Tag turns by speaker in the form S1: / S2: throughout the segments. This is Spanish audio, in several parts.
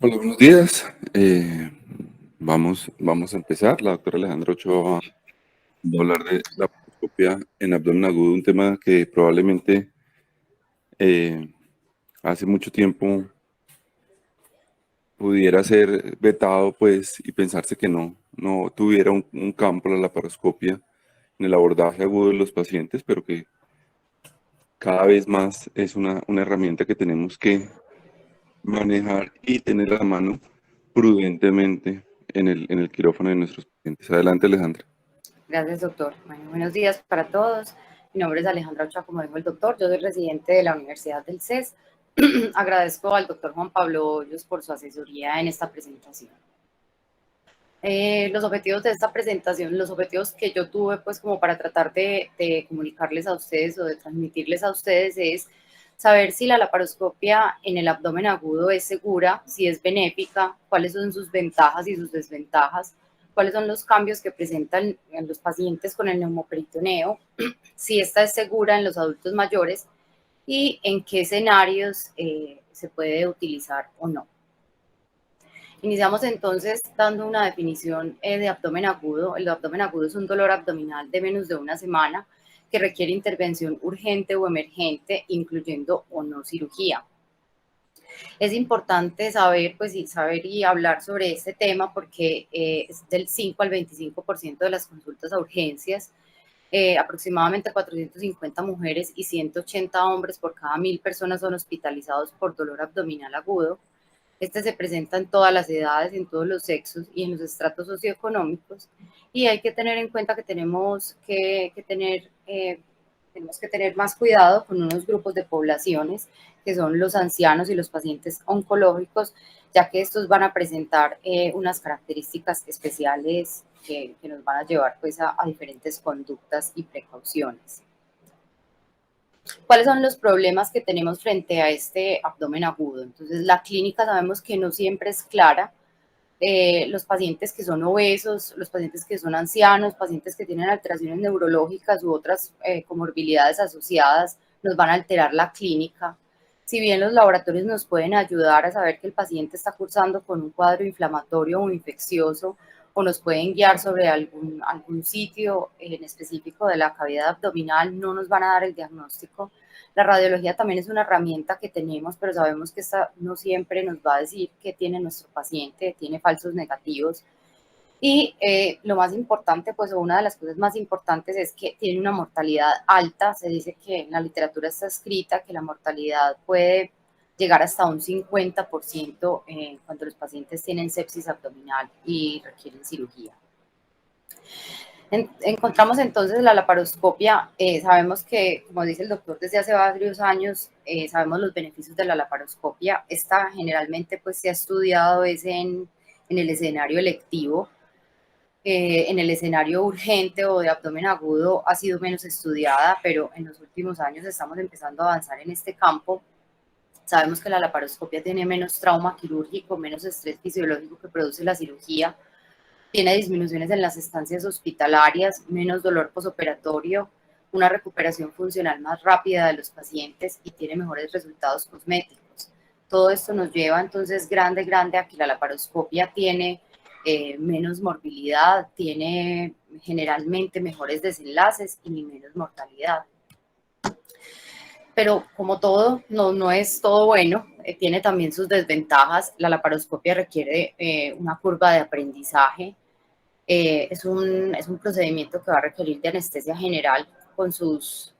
S1: Hola, buenos días. Vamos a empezar. La doctora Alejandra Ochoa va a hablar de la laparoscopia en abdomen agudo, un tema que probablemente hace mucho tiempo pudiera ser vetado, pues, y pensarse que no tuviera un campo la laparoscopia en el abordaje agudo de los pacientes, pero que cada vez más es una herramienta que tenemos que manejar y tener a la mano prudentemente en el quirófano de nuestros pacientes. Adelante, Alejandra.
S2: Gracias, doctor. Bueno, buenos días para todos. Mi nombre es Alejandra Ochoa, como dijo el doctor. Yo soy residente de la Universidad del CES. Agradezco al doctor Juan Pablo Hoyos por su asesoría en esta presentación. Los objetivos de esta presentación, los objetivos que yo tuve, pues, como para tratar de comunicarles a ustedes o de transmitirles a ustedes es saber si la laparoscopia en el abdomen agudo es segura, si es benéfica, cuáles son sus ventajas y sus desventajas, cuáles son los cambios que presentan en los pacientes con el neumoperitoneo, si esta es segura en los adultos mayores y en qué escenarios se puede utilizar o no. Iniciamos entonces dando una definición de abdomen agudo. El abdomen agudo es un dolor abdominal de menos de una semana que requiere intervención urgente o emergente, incluyendo o no cirugía. Es importante saber, pues, saber y hablar sobre este tema porque es del 5 al 25% de las consultas a urgencias. Aproximadamente 450 mujeres y 180 hombres por cada 1000 personas son hospitalizados por dolor abdominal agudo. Este se presenta en todas las edades, en todos los sexos y en los estratos socioeconómicos. Y hay que tener en cuenta que tenemos que tener más cuidado con unos grupos de poblaciones que son los ancianos y los pacientes oncológicos, ya que estos van a presentar unas características especiales que nos van a llevar, pues, a diferentes conductas y precauciones. ¿Cuáles son los problemas que tenemos frente a este abdomen agudo? Entonces, la clínica sabemos que no siempre es clara. Los pacientes que son obesos, los pacientes que son ancianos, pacientes que tienen alteraciones neurológicas u otras comorbilidades asociadas, nos van a alterar la clínica. Si bien los laboratorios nos pueden ayudar a saber que el paciente está cursando con un cuadro inflamatorio o infeccioso, o nos pueden guiar sobre algún sitio en específico de la cavidad abdominal, no nos van a dar el diagnóstico. La radiología también es una herramienta que tenemos, pero sabemos que esta no siempre nos va a decir qué tiene nuestro paciente, tiene falsos negativos. Y lo más importante, pues, o una de las cosas más importantes es que tiene una mortalidad alta. Se dice que en la literatura está escrita que la mortalidad puede llegar hasta un 50% cuando los pacientes tienen sepsis abdominal y requieren cirugía. Encontramos entonces la laparoscopia. Sabemos que, como dice el doctor, desde hace varios años sabemos los beneficios de la laparoscopia. Esta generalmente, pues, se ha estudiado es en el escenario electivo. En el escenario urgente o de abdomen agudo ha sido menos estudiada, pero en los últimos años estamos empezando a avanzar en este campo. Sabemos que la laparoscopia tiene menos trauma quirúrgico, menos estrés fisiológico que produce la cirugía, tiene disminuciones en las estancias hospitalarias, menos dolor posoperatorio, una recuperación funcional más rápida de los pacientes y tiene mejores resultados cosméticos. Todo esto nos lleva entonces grande a que la laparoscopia tiene menos morbilidad, tiene generalmente mejores desenlaces y menos mortalidad. Pero como todo, no es todo bueno, tiene también sus desventajas. La laparoscopia requiere una curva de aprendizaje. Es un procedimiento que va a requerir de anestesia general con sus,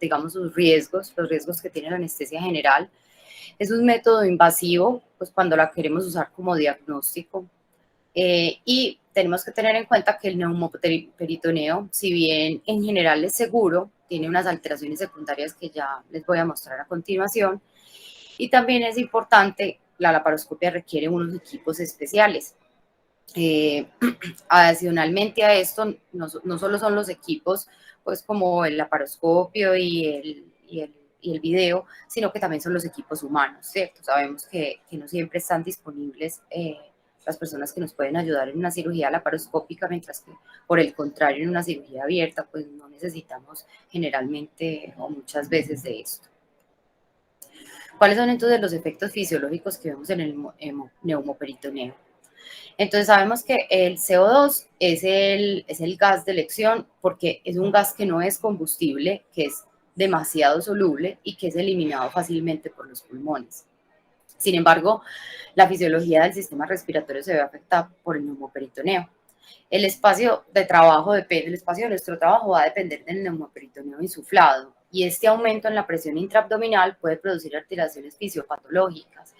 S2: digamos, sus riesgos, los riesgos que tiene la anestesia general. Es un método invasivo, pues, cuando la queremos usar como diagnóstico. Y tenemos que tener en cuenta que el neumoperitoneo, si bien en general es seguro, tiene unas alteraciones secundarias que ya les voy a mostrar a continuación. Y también es importante, la laparoscopia requiere unos equipos especiales. Adicionalmente a esto, no solo son los equipos, pues, como el laparoscopio y el video, sino que también son los equipos humanos, ¿cierto? Sabemos que no siempre están disponibles las personas que nos pueden ayudar en una cirugía laparoscópica, mientras que, por el contrario, en una cirugía abierta, pues, no necesitamos generalmente o muchas veces de esto. ¿Cuáles son entonces los efectos fisiológicos que vemos en el neumoperitoneo? Entonces sabemos que el CO2 es el gas de elección porque es un gas que no es combustible, que es demasiado soluble y que es eliminado fácilmente por los pulmones. Sin embargo, la fisiología del sistema respiratorio se ve afectada por el neumoperitoneo. El espacio de trabajo depende, el espacio de nuestro trabajo va a depender del neumoperitoneo insuflado y este aumento en la presión intraabdominal puede producir alteraciones fisiopatológicas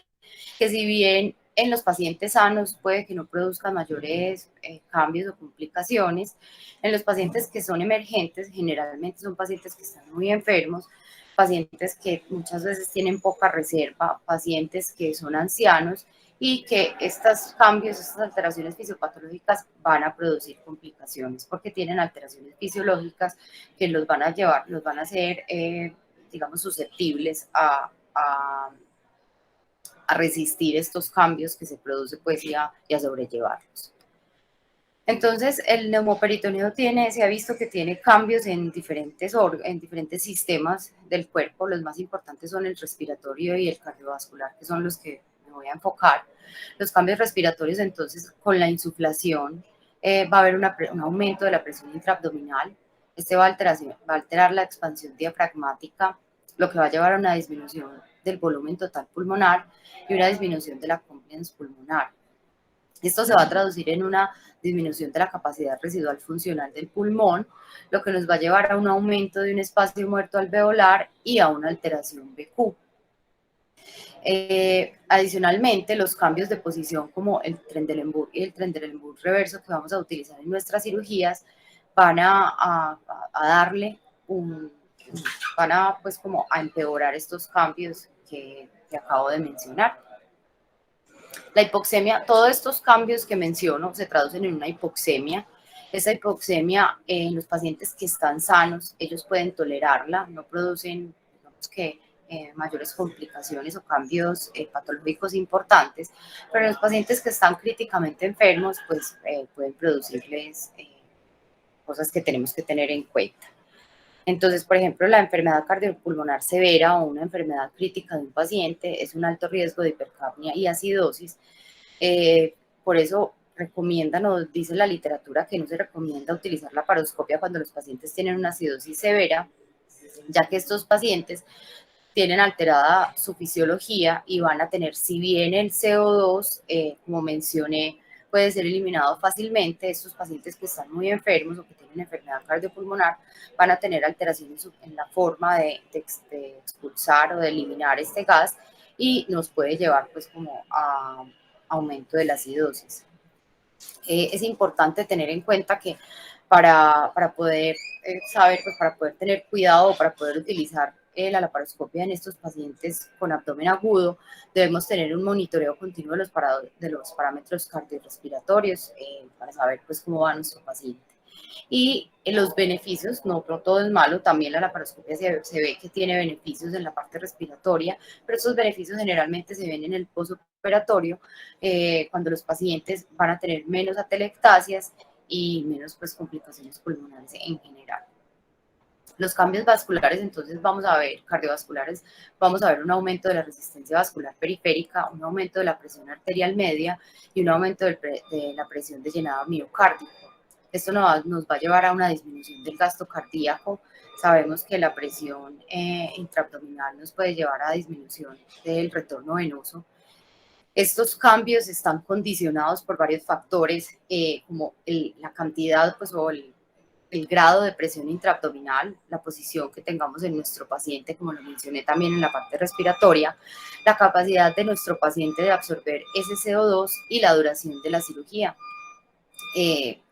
S2: que si bien en los pacientes sanos puede que no produzcan mayores cambios o complicaciones, en los pacientes que son emergentes, generalmente son pacientes que están muy enfermos, pacientes que muchas veces tienen poca reserva, pacientes que son ancianos y que estos cambios, estas alteraciones fisiopatológicas van a producir complicaciones porque tienen alteraciones fisiológicas que los van a llevar, los van a hacer, digamos, susceptibles a resistir estos cambios que se producen pues, y a sobrellevarlos. Entonces, el neumoperitoneo se ha visto que tiene cambios en diferentes sistemas del cuerpo. Los más importantes son el respiratorio y el cardiovascular, que son los que me voy a enfocar. Los cambios respiratorios, entonces, con la insuflación, va a haber un aumento de la presión intraabdominal. Este va a alterar la expansión diafragmática, lo que va a llevar a una disminución del volumen total pulmonar y una disminución de la compliance pulmonar. Esto se va a traducir en una disminución de la capacidad residual funcional del pulmón, lo que nos va a llevar a un aumento de un espacio muerto alveolar y a una alteración BQ. Adicionalmente, los cambios de posición como el Trendelenburg y el Trendelenburg reverso que vamos a utilizar en nuestras cirugías van a darle van a pues como a empeorar estos cambios que acabo de mencionar. La hipoxemia, todos estos cambios que menciono se traducen en una hipoxemia. Esa hipoxemia en los pacientes que están sanos, ellos pueden tolerarla, no producen, digamos que, mayores complicaciones o cambios patológicos importantes, pero en los pacientes que están críticamente enfermos, pues pueden producirles cosas que tenemos que tener en cuenta. Entonces, por ejemplo, la enfermedad cardiopulmonar severa o una enfermedad crítica de un paciente es un alto riesgo de hipercapnia y acidosis. Por eso recomiendan o dice la literatura que no se recomienda utilizar la paroscopia cuando los pacientes tienen una acidosis severa, ya que estos pacientes tienen alterada su fisiología y van a tener, si bien el CO2, como mencioné, puede ser eliminado fácilmente, estos pacientes que están muy enfermos o que tienen enfermedad cardiopulmonar van a tener alteraciones en la forma de expulsar o de eliminar este gas y nos puede llevar pues como a aumento de la acidosis. Es importante tener en cuenta que para poder saber, pues para poder tener cuidado, para poder utilizar la laparoscopia en estos pacientes con abdomen agudo, debemos tener un monitoreo continuo de los parámetros cardiorrespiratorios para saber pues cómo va nuestro paciente. Y los beneficios, no todo es malo, también la laparoscopia se ve que tiene beneficios en la parte respiratoria, pero esos beneficios generalmente se ven en el postoperatorio, cuando los pacientes van a tener menos atelectasias y menos pues, complicaciones pulmonares en general. Los cambios vasculares, entonces vamos a ver, cardiovasculares, vamos a ver un aumento de la resistencia vascular periférica, un aumento de la presión arterial media y un aumento de la presión de llenado miocárdico. Esto nos va a llevar a una disminución del gasto cardíaco. Sabemos que la presión intraabdominal nos puede llevar a disminución del retorno venoso. Estos cambios están condicionados por varios factores, como la cantidad pues, o el grado de presión intraabdominal, la posición que tengamos en nuestro paciente, como lo mencioné también en la parte respiratoria, la capacidad de nuestro paciente de absorber ese CO2 y la duración de la cirugía.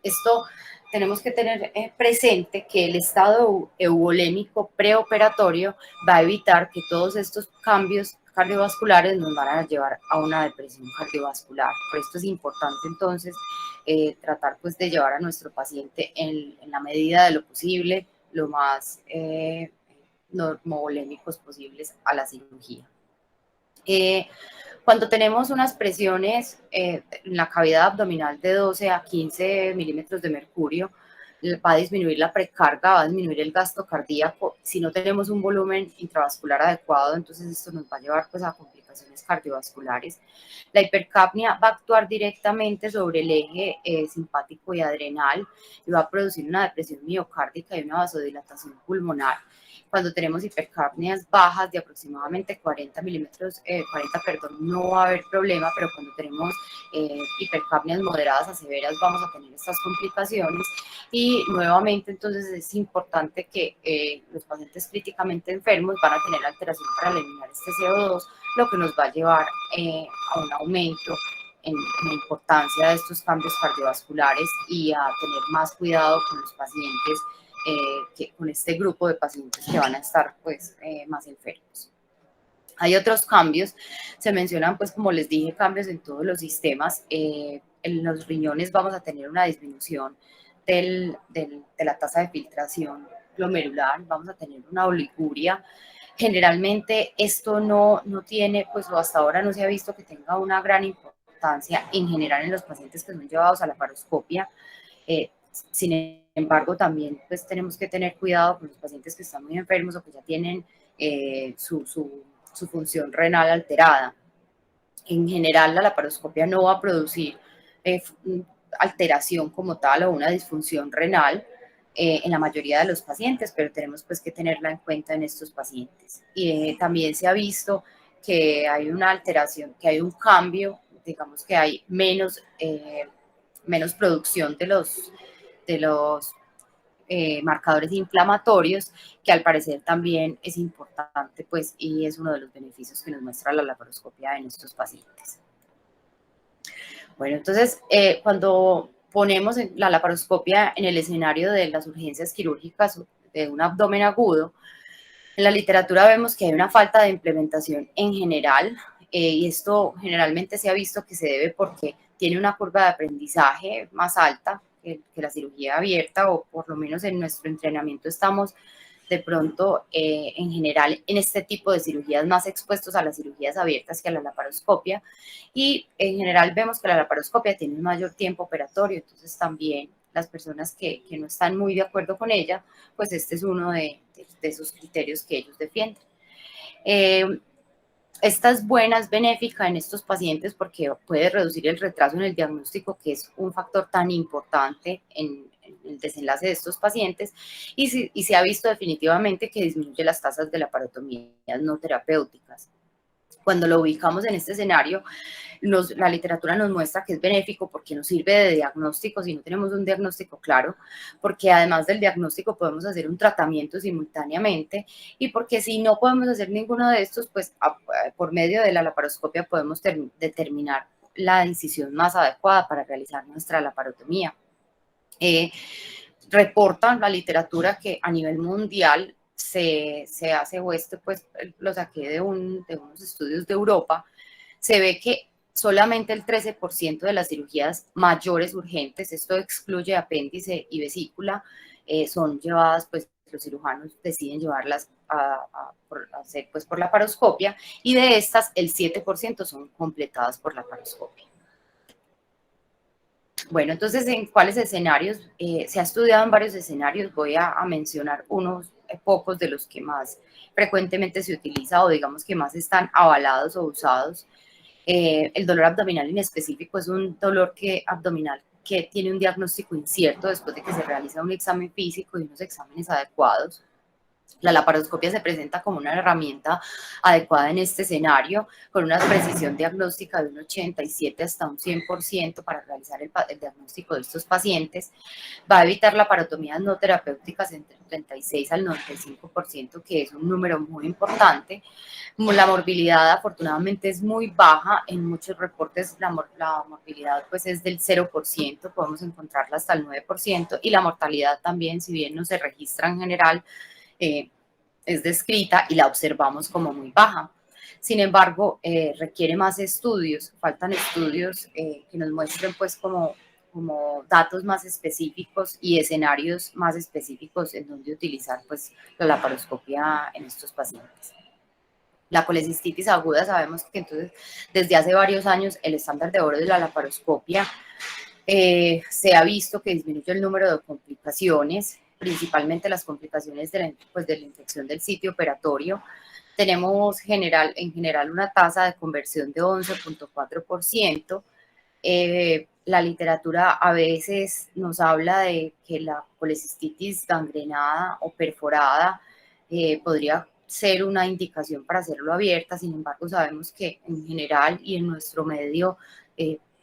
S2: Esto tenemos que tener presente que el estado euvolémico preoperatorio va a evitar que todos estos cambios cardiovasculares nos van a llevar a una depresión cardiovascular. Por esto es importante entonces tratar pues de llevar a nuestro paciente en la medida de lo posible, lo más normovolémicos posibles a la cirugía. Cuando tenemos unas presiones en la cavidad abdominal de 12 a 15 milímetros de mercurio, va a disminuir la precarga, va a disminuir el gasto cardíaco. Si no tenemos un volumen intravascular adecuado, entonces esto nos va a llevar pues a complicaciones cardiovasculares. La hipercapnia va a actuar directamente sobre el eje simpático y adrenal y va a producir una depresión miocárdica y una vasodilatación pulmonar. Cuando tenemos hipercapnias bajas de aproximadamente 40 milímetros, 40, perdón, no va a haber problema, pero cuando tenemos hipercapnias moderadas a severas vamos a tener estas complicaciones. Y nuevamente entonces es importante que los pacientes críticamente enfermos van a tener alteración para eliminar este CO2, lo que nos va a llevar a un aumento en la importancia de estos cambios cardiovasculares y a tener más cuidado con los pacientes, con este grupo de pacientes que van a estar pues más enfermos. Hay otros cambios, se mencionan pues como les dije, cambios en todos los sistemas. En los riñones vamos a tener una disminución de la tasa de filtración glomerular, vamos a tener una oliguria. Generalmente esto no tiene, pues o hasta ahora no se ha visto que tenga una gran importancia en general en los pacientes que son llevados a la laparoscopia. Sin embargo, también pues tenemos que tener cuidado con los pacientes que están muy enfermos o que ya tienen su función renal alterada. En general, la laparoscopia no va a producir alteración como tal o una disfunción renal en la mayoría de los pacientes, pero tenemos pues que tenerla en cuenta en estos pacientes. Y también se ha visto que hay una alteración, que hay un cambio, digamos que hay menos producción de los marcadores inflamatorios, que al parecer también es importante, pues, y es uno de los beneficios que nos muestra la laparoscopia en estos pacientes. Bueno, entonces, cuando ponemos la laparoscopia en el escenario de las urgencias quirúrgicas de un abdomen agudo, en la literatura vemos que hay una falta de implementación en general, y esto generalmente se ha visto que se debe porque tiene una curva de aprendizaje más alta que la cirugía abierta, o por lo menos en nuestro entrenamiento estamos de pronto en general en este tipo de cirugías más expuestos a las cirugías abiertas que a la laparoscopia, y en general vemos que la laparoscopia tiene un mayor tiempo operatorio, entonces también las personas que no están muy de acuerdo con ella, pues este es uno de esos criterios que ellos defienden. Esta es buena, es benéfica en estos pacientes porque puede reducir el retraso en el diagnóstico, que es un factor tan importante en el desenlace de estos pacientes, y se ha visto definitivamente que disminuye las tasas de laparotomías no terapéuticas. Cuando lo ubicamos en este escenario, la literatura nos muestra que es benéfico porque nos sirve de diagnóstico si no tenemos un diagnóstico claro, porque además del diagnóstico podemos hacer un tratamiento simultáneamente, y porque si no podemos hacer ninguno de estos, pues por medio de la laparoscopia podemos determinar la incisión más adecuada para realizar nuestra laparotomía. Reporta la literatura que a nivel mundial se hace, o pues lo saqué de unos estudios de Europa, se ve que solamente el 13% de las cirugías mayores urgentes, esto excluye apéndice y vesícula, son llevadas, pues los cirujanos deciden llevarlas a hacer pues por laparoscopia, y de estas el 7% son completadas por laparoscopia. Bueno, entonces, ¿en cuáles escenarios? Se ha estudiado en varios escenarios, voy a mencionar unos pocos de los que más frecuentemente se utiliza, o digamos que más están avalados o usados. El dolor abdominal inespecífico es un dolor abdominal que tiene un diagnóstico incierto después de que se realiza un examen físico y unos exámenes adecuados. La laparoscopia se presenta como una herramienta adecuada en este escenario, con una precisión diagnóstica de un 87 hasta un 100% para realizar el diagnóstico de estos pacientes. Va a evitar laparotomías no terapéuticas entre el 36 al 95%, que es un número muy importante. La morbilidad afortunadamente es muy baja, en muchos reportes la morbilidad pues es del 0%, podemos encontrarla hasta el 9%, y la mortalidad también, si bien no se registra en general, es descrita y la observamos como muy baja. Sin embargo, requiere más estudios, faltan estudios que nos muestren pues como datos más específicos y escenarios más específicos en donde utilizar pues la laparoscopia en estos pacientes. La colecistitis aguda, sabemos que entonces desde hace varios años el estándar de oro de la laparoscopia Se ha visto que disminuye el número de complicaciones, principalmente las complicaciones de la infección del sitio operatorio. Tenemos en general una tasa de conversión de 11.4%. La literatura a veces nos habla de que la colecistitis gangrenada o perforada podría ser una indicación para hacerlo abierta. Sin embargo, sabemos que en general y en nuestro medio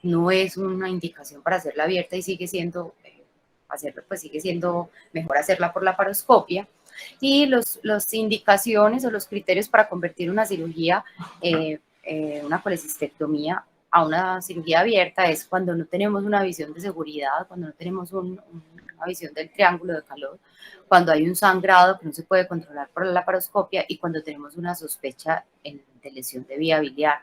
S2: no es una indicación para hacerla abierta y sigue siendo, sigue siendo mejor hacerla por la laparoscopia. Y las indicaciones o los criterios para convertir una cirugía, una colecistectomía, a una cirugía abierta es cuando no tenemos una visión de seguridad, cuando no tenemos una visión del triángulo de calor, cuando hay un sangrado que no se puede controlar por la laparoscopia y cuando tenemos una sospecha de lesión de vía biliar.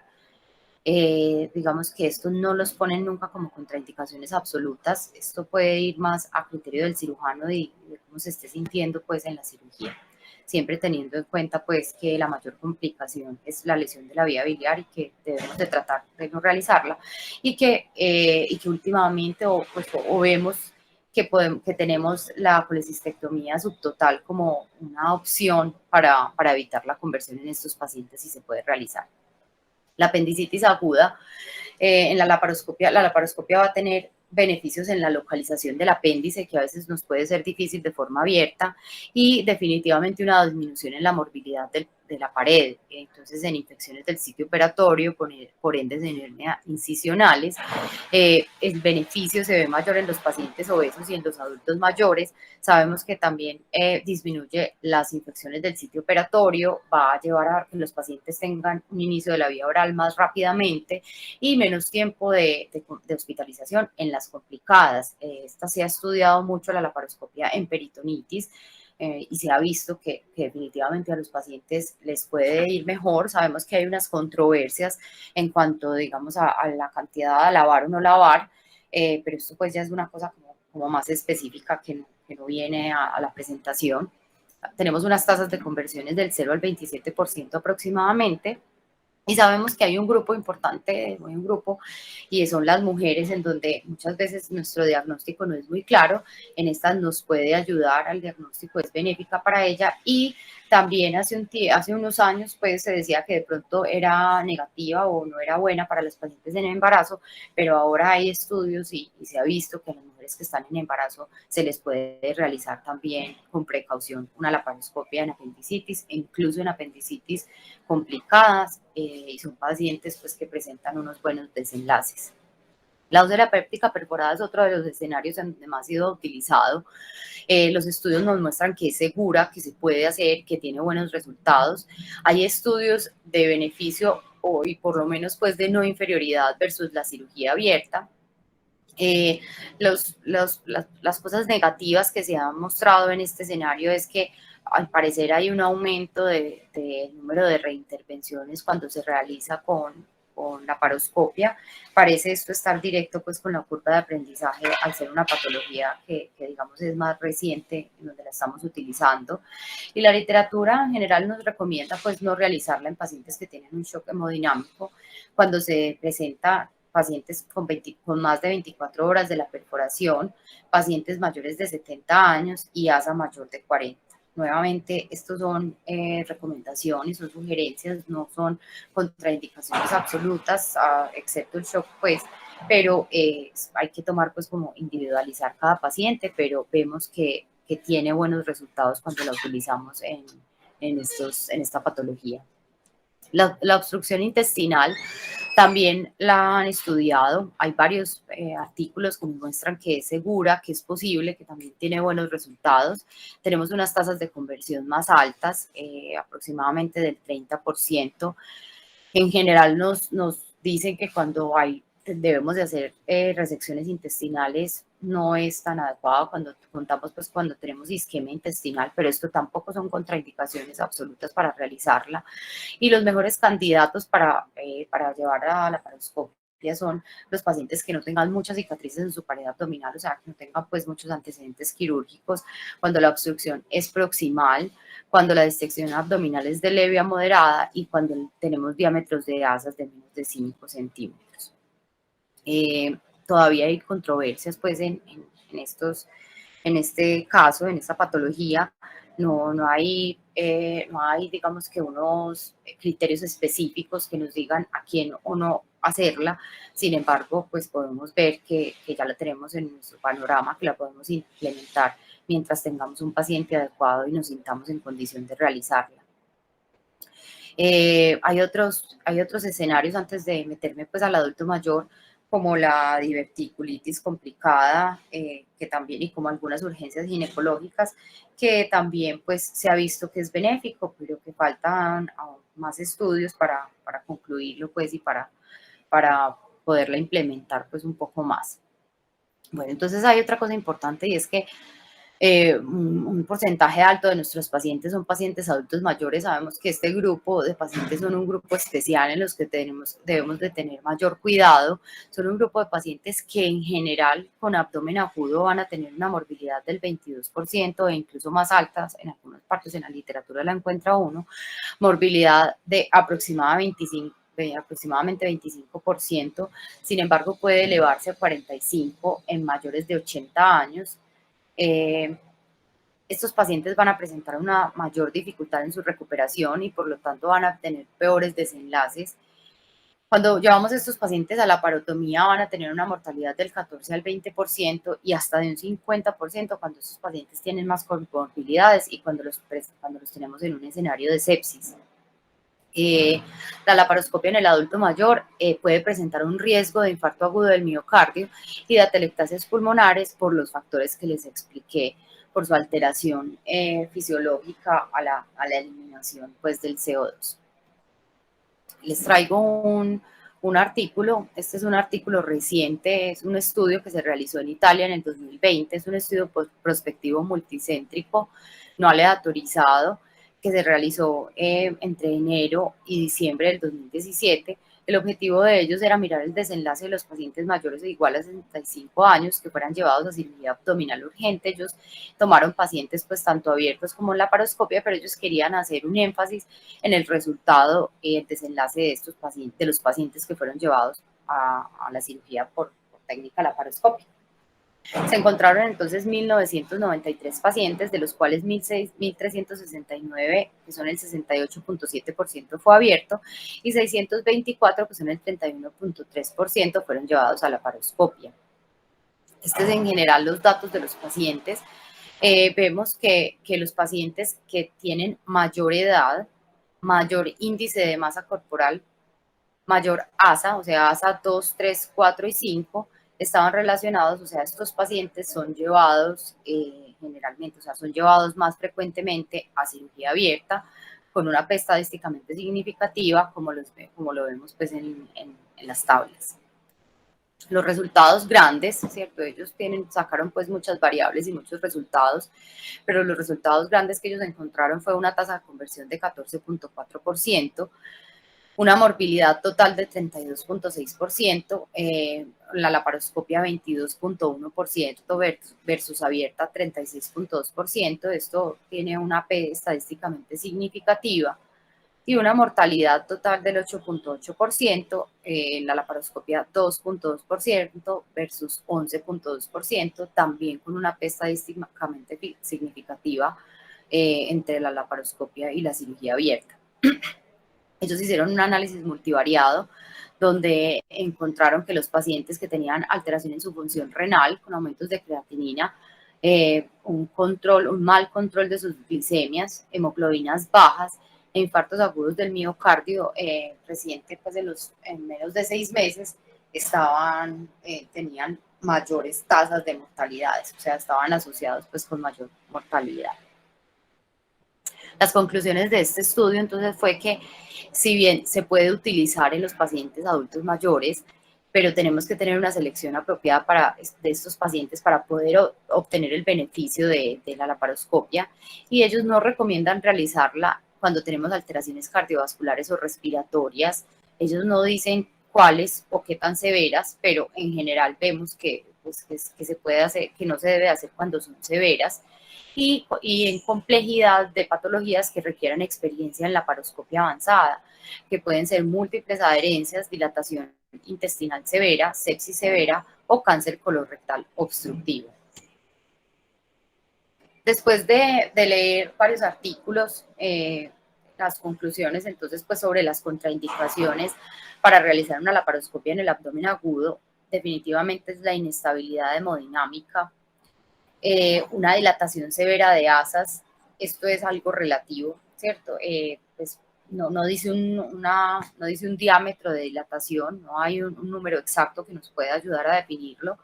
S2: Digamos que esto no los ponen nunca como contraindicaciones absolutas, esto puede ir más a criterio del cirujano de cómo se esté sintiendo pues en la cirugía, siempre teniendo en cuenta pues que la mayor complicación es la lesión de la vía biliar y que debemos de tratar de no realizarla y que últimamente o vemos que tenemos la colecistectomía subtotal como una opción para evitar la conversión en estos pacientes si se puede realizar. La apendicitis aguda, en la laparoscopia va a tener beneficios en la localización del apéndice, que a veces nos puede ser difícil de forma abierta, y definitivamente una disminución en la morbilidad de la pared. Entonces, en infecciones del sitio operatorio, por ende en hernia incisionales, el beneficio se ve mayor en los pacientes obesos y en los adultos mayores. Sabemos que también disminuye las infecciones del sitio operatorio, va a llevar a que los pacientes tengan un inicio de la vía oral más rápidamente y menos tiempo de hospitalización en las complicadas. Esta se ha estudiado mucho la laparoscopia en peritonitis. Y se ha visto que definitivamente a los pacientes les puede ir mejor. Sabemos que hay unas controversias en cuanto, digamos, a la cantidad de lavar o no lavar, pero esto pues ya es una cosa como más específica que no viene a la presentación. Tenemos unas tasas de conversiones del 0 al 27% aproximadamente. Y sabemos que hay un grupo importante, y son las mujeres, en donde muchas veces nuestro diagnóstico no es muy claro. En estas nos puede ayudar, al diagnóstico es benéfica para ella. Y también hace unos años pues se decía que de pronto era negativa o no era buena para los pacientes en embarazo, pero ahora hay estudios y se ha visto que a las mujeres que están en embarazo se les puede realizar también con precaución una laparoscopia en apendicitis, e incluso en apendicitis complicadas, y son pacientes pues que presentan unos buenos desenlaces. La úlcera péptica perforada es otro de los escenarios en donde más ha sido utilizado. Los estudios nos muestran que es segura, que se puede hacer, que tiene buenos resultados. Hay estudios de beneficio y por lo menos pues de no inferioridad versus la cirugía abierta. Las cosas negativas que se han mostrado en este escenario es que al parecer hay un aumento de número de reintervenciones cuando se realiza con laparoscopia. Parece esto estar directo pues con la curva de aprendizaje al ser una patología que digamos es más reciente en donde la estamos utilizando. Y la literatura en general nos recomienda pues no realizarla en pacientes que tienen un shock hemodinámico cuando se presenta pacientes con más de 24 horas de la perforación, pacientes mayores de 70 años y ASA mayor de 40. Nuevamente, estos son recomendaciones, son sugerencias, no son contraindicaciones absolutas, excepto el shock, pues, pero hay que tomar, pues, como individualizar cada paciente, pero vemos que tiene buenos resultados cuando la utilizamos en esta patología. La obstrucción intestinal también la han estudiado. Hay varios artículos que muestran que es segura, que es posible, que también tiene buenos resultados. Tenemos unas tasas de conversión más altas, aproximadamente del 30%. En general nos dicen que cuando debemos de hacer resecciones intestinales no es tan adecuado cuando tenemos isquemia intestinal, pero esto tampoco son contraindicaciones absolutas para realizarla. Y los mejores candidatos para llevar a la laparoscopia son los pacientes que no tengan muchas cicatrices en su pared abdominal, o sea, que no tengan pues muchos antecedentes quirúrgicos, cuando la obstrucción es proximal, cuando la distección abdominal es de leve a moderada y cuando tenemos diámetros de asas de menos de 5 centímetros. todavía hay controversias pues en este caso, en esta patología. No hay, digamos que unos criterios específicos que nos digan a quién o no hacerla. Sin embargo, pues podemos ver que ya la tenemos en nuestro panorama, que la podemos implementar mientras tengamos un paciente adecuado y nos sintamos en condición de realizarla. Hay otros escenarios antes de meterme pues al adulto mayor, como la diverticulitis complicada, que también, y como algunas urgencias ginecológicas, que también pues se ha visto que es benéfico, pero que faltan aún más estudios para concluirlo pues y para poderla implementar pues un poco más. Bueno, entonces hay otra cosa importante, y es que un porcentaje alto de nuestros pacientes son pacientes adultos mayores. Sabemos que este grupo de pacientes son un grupo especial en los que debemos de tener mayor cuidado. Son un grupo de pacientes que en general con abdomen agudo van a tener una morbilidad del 22% e incluso más altas. En algunas partes en la literatura la encuentra uno, morbilidad de aproximadamente 25%. Sin embargo, puede elevarse a 45% en mayores de 80 años. Estos pacientes van a presentar una mayor dificultad en su recuperación y por lo tanto van a tener peores desenlaces. Cuando llevamos a estos pacientes a la parotomía van a tener una mortalidad del 14 al 20% y hasta de un 50% cuando estos pacientes tienen más comorbilidades y cuando los tenemos en un escenario de sepsis. La laparoscopia en el adulto mayor puede presentar un riesgo de infarto agudo del miocardio y de atelectasias pulmonares por los factores que les expliqué, por su alteración fisiológica a la eliminación pues, del CO2. Les traigo un artículo. Este es un artículo reciente, es un estudio que se realizó en Italia en el 2020, es un estudio prospectivo multicéntrico, no aleatorizado, que se realizó entre enero y diciembre del 2017. El objetivo de ellos era mirar el desenlace de los pacientes mayores o igual a 65 años que fueran llevados a cirugía abdominal urgente. Ellos tomaron pacientes pues tanto abiertos como en laparoscopia, pero ellos querían hacer un énfasis en el resultado y el desenlace de estos pacientes, de los pacientes que fueron llevados a la cirugía por técnica laparoscópica. Se encontraron entonces 1.993 pacientes, de los cuales 1.369, que son el 68.7%, fue abierto, y 624, que son el 31.3%, fueron llevados a la laparoscopia. Este es en general los datos de los pacientes. Vemos que los pacientes que tienen mayor edad, mayor índice de masa corporal, mayor ASA, o sea, ASA 2, 3, 4 y 5, estaban relacionados, o sea, estos pacientes son llevados generalmente, o sea, son llevados más frecuentemente a cirugía abierta, con una P estadísticamente significativa, como lo vemos pues, en las tablas. Los resultados grandes, ¿cierto? Ellos sacaron pues muchas variables y muchos resultados, pero los resultados grandes que ellos encontraron fue una tasa de conversión de 14.4%, una morbilidad total de 32.6%, la laparoscopia 22.1% versus abierta 36.2%. Esto tiene una P estadísticamente significativa y una mortalidad total del 8.8%, la laparoscopia 2.2% versus 11.2%, también con una P estadísticamente significativa entre la laparoscopia y la cirugía abierta. Ellos hicieron un análisis multivariado donde encontraron que los pacientes que tenían alteración en su función renal con aumentos de creatinina, un mal control de sus glicemias, hemoglobinas bajas e infartos agudos del miocardio reciente, pues en menos de 6 meses, tenían mayores tasas de mortalidades, o sea, estaban asociados pues con mayor mortalidad. Las conclusiones de este estudio entonces fue que si bien se puede utilizar en los pacientes adultos mayores, pero tenemos que tener una selección apropiada de estos pacientes para poder obtener el beneficio de la laparoscopia, y ellos no recomiendan realizarla cuando tenemos alteraciones cardiovasculares o respiratorias. Ellos no dicen cuáles o qué tan severas, pero en general vemos que se puede hacer, que no se debe hacer cuando son severas, y en complejidad de patologías que requieran experiencia en laparoscopia avanzada, que pueden ser múltiples adherencias, dilatación intestinal severa, sepsis severa o cáncer colorectal obstructivo. Después de leer varios artículos, las conclusiones entonces pues sobre las contraindicaciones para realizar una laparoscopia en el abdomen agudo, definitivamente es la inestabilidad hemodinámica, una dilatación severa de asas, esto es algo relativo, ¿cierto? Pues no dice un diámetro de dilatación, no hay un número exacto que nos pueda ayudar a definirlo.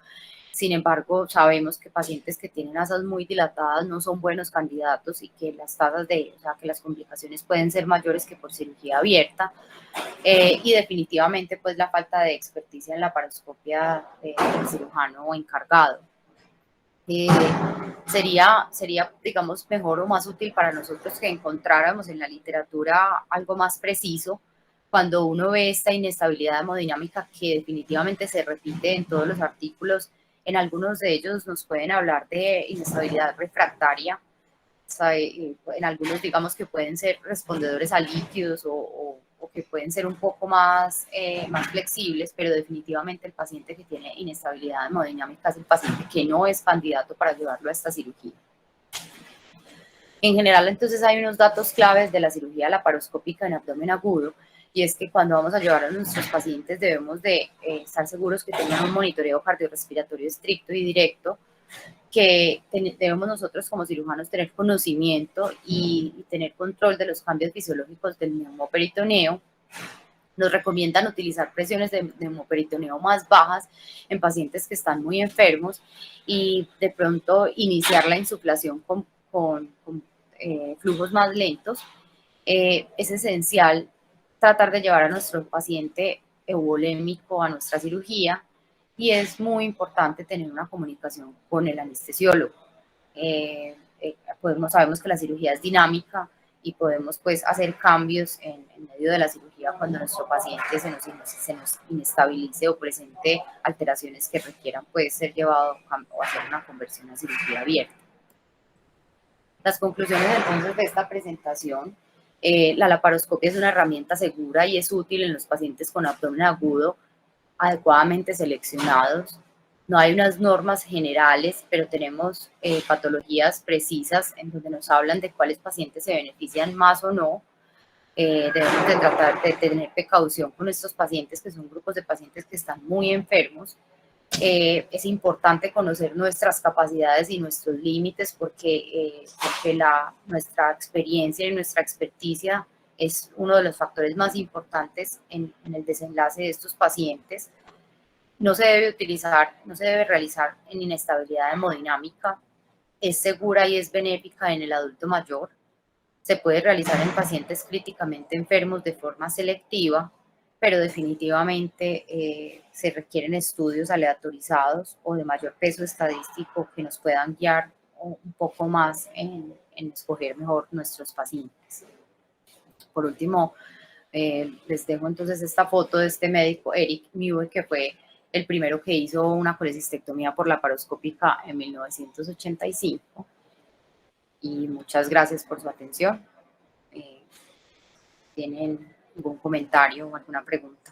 S2: Sin embargo, sabemos que pacientes que tienen asas muy dilatadas no son buenos candidatos y que las tasas que las complicaciones pueden ser mayores que por cirugía abierta. Y definitivamente, pues la falta de experticia en la laparoscopia del cirujano encargado. Sería, digamos, mejor o más útil para nosotros que encontráramos en la literatura algo más preciso cuando uno ve esta inestabilidad hemodinámica que definitivamente se repite en todos los artículos. En algunos de ellos nos pueden hablar de inestabilidad refractaria, en algunos digamos que pueden ser respondedores a líquidos o que pueden ser un poco más flexibles, pero definitivamente el paciente que tiene inestabilidad hemodinámica es el paciente que no es candidato para llevarlo a esta cirugía. En general, entonces, hay unos datos claves de la cirugía laparoscópica en abdomen agudo, y es que cuando vamos a llevar a nuestros pacientes debemos de estar seguros que tengan un monitoreo cardiorrespiratorio estricto y directo, que debemos nosotros como cirujanos tener conocimiento y tener control de los cambios fisiológicos del neumoperitoneo. Nos recomiendan utilizar presiones de neumoperitoneo más bajas en pacientes que están muy enfermos y de pronto iniciar la insuflación con flujos más lentos. Es esencial tratar de llevar a nuestro paciente euvolémico a nuestra cirugía, y es muy importante tener una comunicación con el anestesiólogo. Sabemos que la cirugía es dinámica y podemos pues hacer cambios en medio de la cirugía cuando nuestro paciente se nos inestabilice o presente alteraciones que requieran pues ser llevado o hacer una conversión a cirugía abierta. Las conclusiones entonces de esta presentación: la laparoscopia es una herramienta segura y es útil en los pacientes con abdomen agudo adecuadamente seleccionados. No hay unas normas generales, pero tenemos patologías precisas en donde nos hablan de cuáles pacientes se benefician más o no. Debemos de tratar de tener precaución con estos pacientes, que son grupos de pacientes que están muy enfermos. Es importante conocer nuestras capacidades y nuestros límites porque nuestra experiencia y nuestra experticia es uno de los factores más importantes en el desenlace de estos pacientes. No se debe realizar en inestabilidad hemodinámica, es segura y es benéfica en el adulto mayor. Se puede realizar en pacientes críticamente enfermos de forma selectiva, pero definitivamente se requieren estudios aleatorizados o de mayor peso estadístico que nos puedan guiar un poco más en escoger mejor nuestros pacientes. Por último, les dejo entonces esta foto de este médico, Eric Mueller, que fue el primero que hizo una colecistectomía por laparoscópica en 1985. Y muchas gracias por su atención. ¿Tienen algún comentario o alguna pregunta?